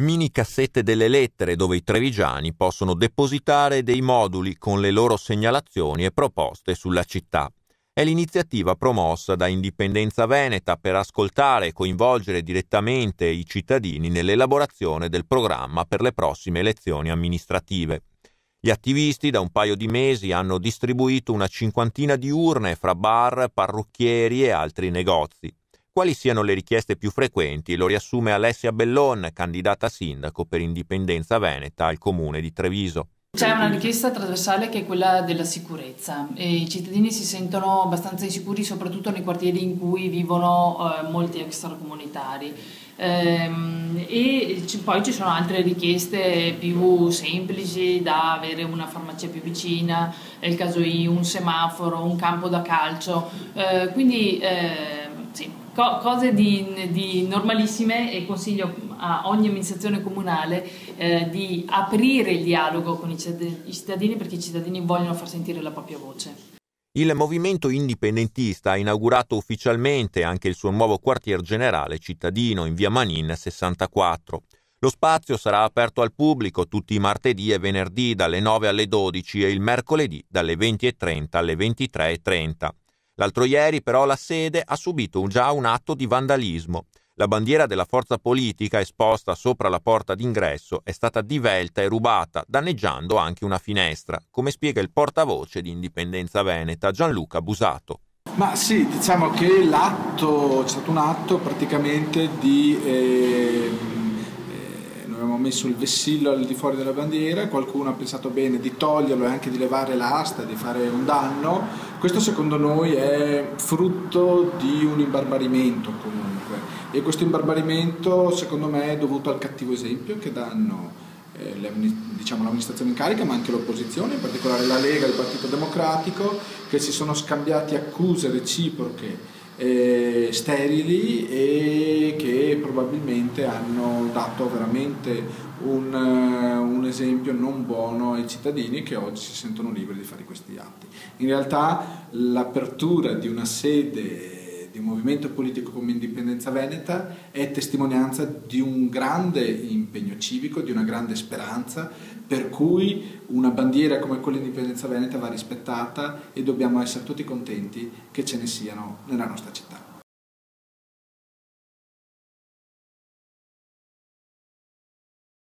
Mini cassette delle lettere dove i trevigiani possono depositare dei moduli con le loro segnalazioni e proposte sulla città. È l'iniziativa promossa da Indipendenza Veneta per ascoltare e coinvolgere direttamente i cittadini nell'elaborazione del programma per le prossime elezioni amministrative. Gli attivisti da un paio di mesi hanno distribuito una cinquantina di urne fra bar, parrucchieri e altri negozi. Quali siano le richieste più frequenti lo riassume Alessia Bellon, candidata sindaco per Indipendenza Veneta al comune di Treviso. C'è una richiesta trasversale che è quella della sicurezza e i cittadini si sentono abbastanza insicuri soprattutto nei quartieri in cui vivono molti extracomunitari. Poi ci sono altre richieste più semplici, da avere una farmacia più vicina, nel caso un semaforo, un campo da calcio, sì, cose di normalissime, e consiglio a ogni amministrazione comunale di aprire il dialogo con i cittadini, perché i cittadini vogliono far sentire la propria voce. Il movimento indipendentista ha inaugurato ufficialmente anche il suo nuovo quartier generale cittadino in via Manin 64. Lo spazio sarà aperto al pubblico tutti i martedì e venerdì dalle 9 alle 12 e il mercoledì dalle 20:30 alle 23:30. L'altro ieri però la sede ha subito già un atto di vandalismo. La bandiera della forza politica esposta sopra la porta d'ingresso è stata divelta e rubata, danneggiando anche una finestra, come spiega il portavoce di Indipendenza Veneta Gianluca Busato. Ma sì, diciamo che c'è stato un atto praticamente noi abbiamo messo il vessillo al di fuori della bandiera, qualcuno ha pensato bene di toglierlo e anche di levare l'asta, di fare un danno. Questo secondo noi è frutto di un imbarbarimento comunque, e questo imbarbarimento secondo me è dovuto al cattivo esempio che danno l'amministrazione in carica, ma anche l'opposizione, in particolare la Lega e il Partito Democratico, che si sono scambiati accuse reciproche sterili e che probabilmente hanno dato veramente un esempio non buono ai cittadini, che oggi si sentono liberi di fare questi atti. In realtà l'apertura di una sede di un movimento politico come Indipendenza Veneta è testimonianza di un grande impegno civico, di una grande speranza, per cui una bandiera come quella di Indipendenza Veneta va rispettata e dobbiamo essere tutti contenti che ce ne siano nella nostra città.